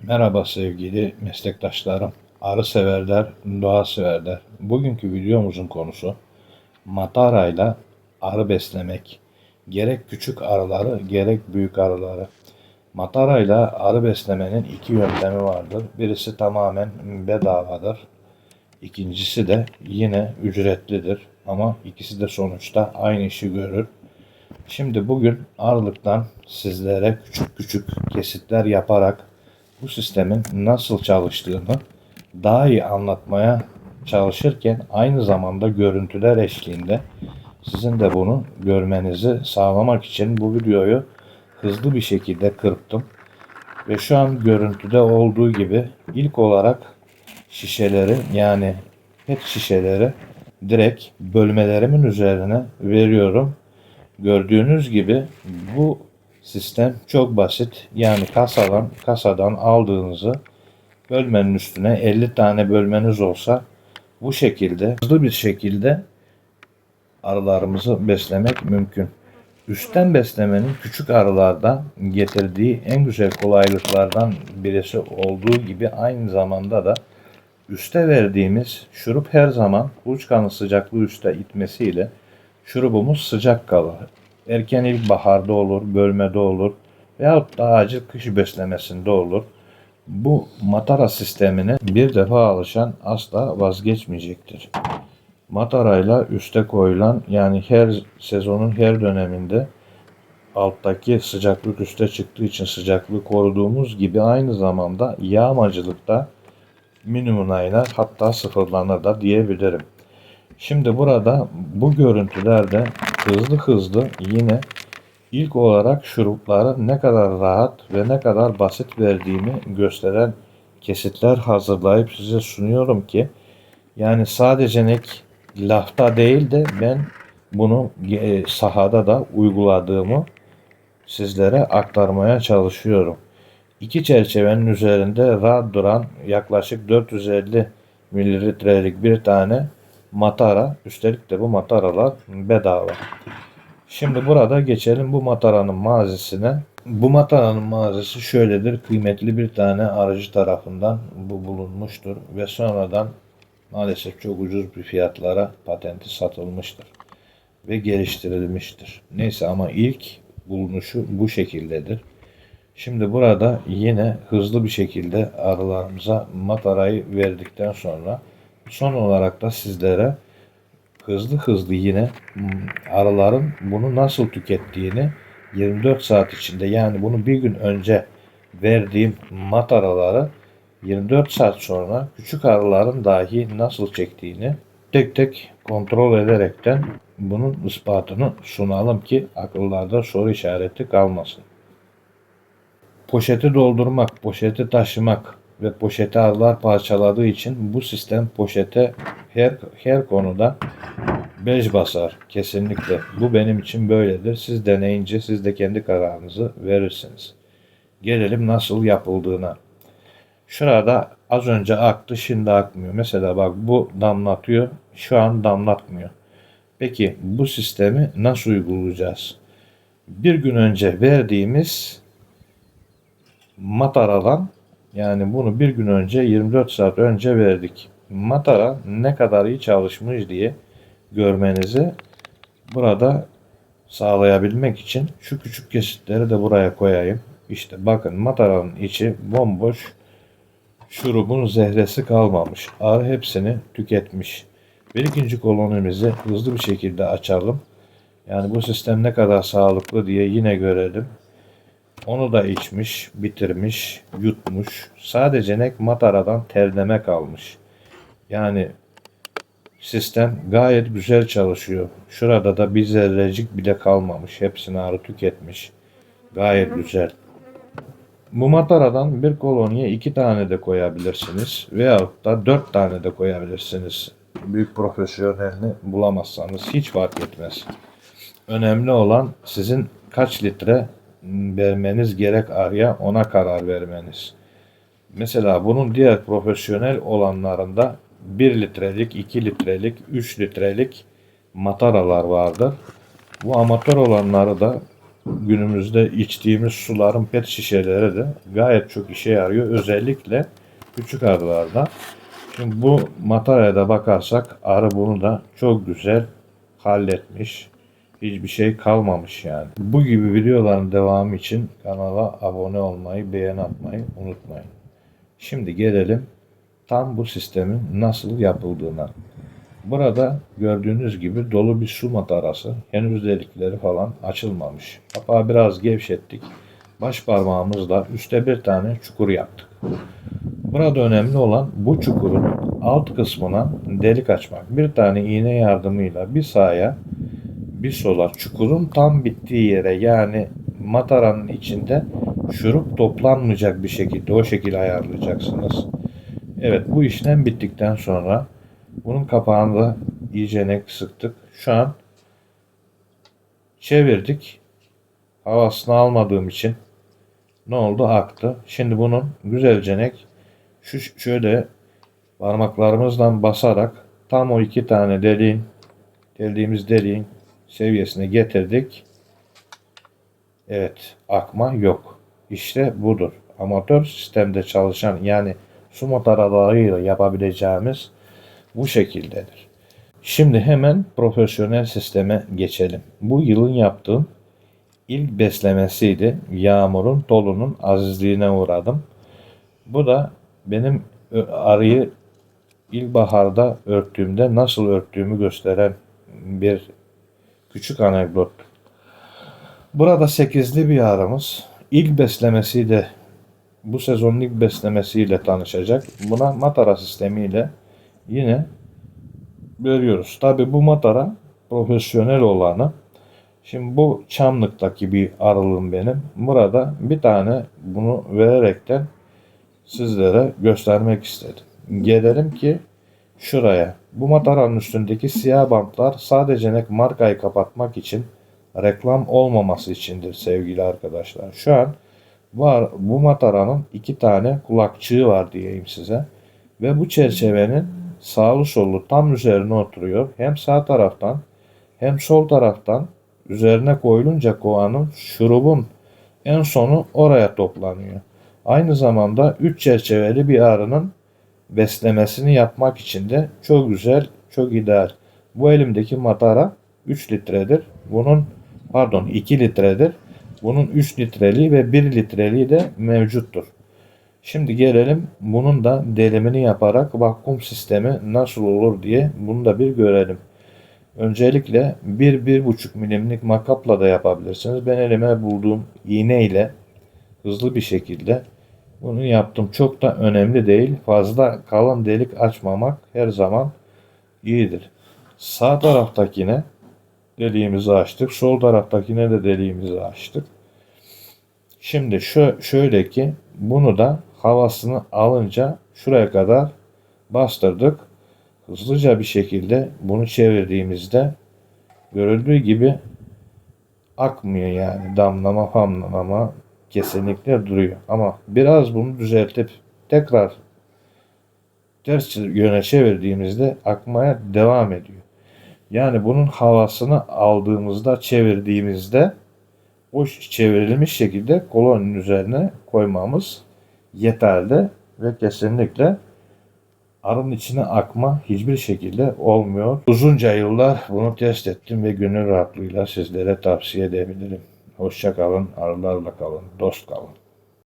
Merhaba sevgili meslektaşlarım, arı severler, doğa severler. Bugünkü videomuzun konusu matarayla arı beslemek. Gerek küçük arıları gerek büyük arıları. Matarayla arı beslemenin iki yöntemi vardır. Birisi tamamen bedavadır. İkincisi de yine ücretlidir. Ama ikisi de sonuçta aynı işi görür. Şimdi bugün arılıktan sizlere küçük küçük kesitler yaparak bu sistemin nasıl çalıştığını daha iyi anlatmaya çalışırken aynı zamanda görüntüler eşliğinde sizin de bunu görmenizi sağlamak için bu videoyu hızlı bir şekilde kırptım. Ve şu an görüntüde olduğu gibi ilk olarak şişeleri yani pet şişeleri direkt bölmelerimin üzerine veriyorum. Gördüğünüz gibi bu sistem çok basit. Yani kasadan aldığınızı bölmenin üstüne 50 tane bölmeniz olsa bu şekilde hızlı bir şekilde arılarımızı beslemek mümkün. Üstten beslemenin küçük arılarda getirdiği en güzel kolaylıklardan birisi olduğu gibi aynı zamanda da üste verdiğimiz şurup her zaman kuluçkanın sıcaklığı üste itmesiyle şurubumuz sıcak kalır. Erken ilkbaharda olur, bölmede olur veyahut da acil kış beslemesinde olur. Bu matara sistemine bir defa alışan asla vazgeçmeyecektir. Matarayla üste koyulan yani her sezonun her döneminde alttaki sıcaklık üste çıktığı için sıcaklığı koruduğumuz gibi aynı zamanda yağmacılıkta minimuma iner hatta sıfırlanır da diyebilirim. Şimdi burada bu görüntülerde hızlı hızlı yine ilk olarak şurupları ne kadar rahat ve ne kadar basit verdiğimi gösteren kesitler hazırlayıp size sunuyorum ki yani sadece lafta değil de ben bunu sahada da uyguladığımı sizlere aktarmaya çalışıyorum. İki çerçevenin üzerinde rahat duran yaklaşık 450 mililitrelik bir tane matara. Üstelik de bu mataralar bedava. Şimdi burada geçelim bu mataranın malzesine. Bu mataranın malzesi şöyledir. Kıymetli bir tane aracı tarafından bu bulunmuştur. Ve sonradan maalesef çok ucuz bir fiyatlara patenti satılmıştır. Ve geliştirilmiştir. Neyse ama ilk bulunuşu bu şekildedir. Şimdi burada yine hızlı bir şekilde arılarımıza matarayı verdikten sonra son olarak da sizlere hızlı yine arıların bunu nasıl tükettiğini 24 saat içinde yani bunu bir gün önce verdiğim mataraları 24 saat sonra küçük arıların dahi nasıl çektiğini tek tek kontrol ederekten bunun ispatını sunalım ki akıllarda soru işareti kalmasın. Poşeti doldurmak, poşeti taşımak ve poşeti arılar parçaladığı için bu sistem poşete her konuda 5 basar. Kesinlikle. Bu benim için böyledir. Siz deneyince siz de kendi kararınızı verirsiniz. Gelelim nasıl yapıldığına. Şurada az önce aktı, şimdi akmıyor. Mesela bak bu damlatıyor, şu an damlatmıyor. Peki bu sistemi nasıl uygulayacağız? Bir gün önce verdiğimiz mataradan yani bunu bir gün önce 24 saat önce verdik. Matara ne kadar iyi çalışmış diye görmenizi burada sağlayabilmek için şu küçük kesitleri de buraya koyayım. İşte bakın mataranın içi bomboş. Şurubun zehresi kalmamış. Arı hepsini tüketmiş. Bir ikinci kolonimizi hızlı bir şekilde açalım. Yani bu sistem ne kadar sağlıklı diye yine görelim. Onu da içmiş, bitirmiş, yutmuş. Sadece mataradan terleme kalmış. Yani sistem gayet güzel çalışıyor. Şurada da bir zerrecik bile kalmamış. Hepsini arı tüketmiş. Gayet güzel. Bu mataradan bir koloniye 2 tane de koyabilirsiniz. Veyahut da 4 tane de koyabilirsiniz. Büyük profesyonelini bulamazsanız hiç fark etmez. Önemli olan sizin kaç litre vermeniz gerek arıya ona karar vermeniz. Mesela bunun diğer profesyonel olanlarında 1 litrelik, 2 litrelik, 3 litrelik mataralar vardır. Bu amatör olanları da günümüzde içtiğimiz suların pet şişeleri de gayet çok işe yarıyor. Özellikle küçük arılarda. Şimdi bu mataraya da bakarsak arı bunu da çok güzel halletmiş. Hiçbir şey kalmamış yani. Bu gibi videoların devamı için kanala abone olmayı, beğeni atmayı unutmayın. Şimdi gelelim tam bu sistemin nasıl yapıldığına. Burada gördüğünüz gibi dolu bir su matarası. Henüz delikleri falan açılmamış. Kapağı biraz gevşettik. Baş parmağımızla üstte bir tane çukur yaptık. Burada önemli olan bu çukurun alt kısmına delik açmak. Bir tane iğne yardımıyla bir sağa bir sola çukurun tam bittiği yere, yani mataranın içinde şurup toplanmayacak bir şekilde o şekilde ayarlayacaksınız. Evet, bu işlem bittikten sonra bunun kapağını da iyicene sıktık. Şu an çevirdik. Havasını almadığım için ne oldu? Aktı. Şimdi bunun güzelce şöyle parmaklarımızdan basarak tam o iki tane deldiğimiz deliğin seviyesine getirdik. Evet, akma yok. İşte budur. Amatör sistemde çalışan, yani su mataralarıyla yapabileceğimiz bu şekildedir. Şimdi hemen profesyonel sisteme geçelim. Bu yılın yaptığım ilk beslemesiydi. Yağmurun, dolunun azizliğine uğradım. Bu da benim arıyı ilkbaharda örttüğümde nasıl örttüğümü gösteren bir küçük anekdot. Burada 8'li bir arımız. İlk beslemesiyle, bu sezonun ilk beslemesiyle tanışacak. Buna matara sistemiyle yine görüyoruz. Tabi bu matara profesyonel olanı. Şimdi bu Çamlık'taki bir arılığım benim. Burada bir tane bunu vererekten sizlere göstermek istedim. Gelelim ki şuraya. Bu mataranın üstündeki siyah bantlar sadece markayı kapatmak için, reklam olmaması içindir sevgili arkadaşlar. Şu an var, bu mataranın iki tane kulakçığı var diyeyim size. Ve bu çerçevenin sağlı sollu tam üzerine oturuyor. Hem sağ taraftan hem sol taraftan üzerine koyulunca kovanın, şurubun en sonu oraya toplanıyor. Aynı zamanda 3 çerçeveli bir arının beslemesini yapmak için de çok güzel, çok ideal. Bu elimdeki matara 3 litredir. Bunun 2 litredir. Bunun 3 litreliği ve 1 litreliği de mevcuttur. Şimdi gelelim bunun da delimini yaparak vakum sistemi nasıl olur diye bunu da bir görelim. Öncelikle 1-1,5 milimlik makapla da yapabilirsiniz. Ben elime bulduğum iğne ile hızlı bir şekilde bunu yaptım. Çok da önemli değil. Fazla kalın delik açmamak her zaman iyidir. Sağ taraftakine deliğimizi açtık. Sol taraftakine de deliğimizi açtık. Şimdi şöyle ki bunu da havasını alınca şuraya kadar bastırdık. Hızlıca bir şekilde bunu çevirdiğimizde görüldüğü gibi akmıyor, yani damlama famlama kesinlikle duruyor. Ama biraz bunu düzeltip tekrar ters yöne çevirdiğimizde akmaya devam ediyor. Yani bunun havasını aldığımızda, çevirdiğimizde o çevrilmiş şekilde koloninin üzerine koymamız yeterli ve kesinlikle arının içine akma hiçbir şekilde olmuyor. Uzunca yıllar bunu test ettim ve gönül rahatlığıyla sizlere tavsiye edebilirim. Hoşça kalın, arılarla kalın, dost kalın.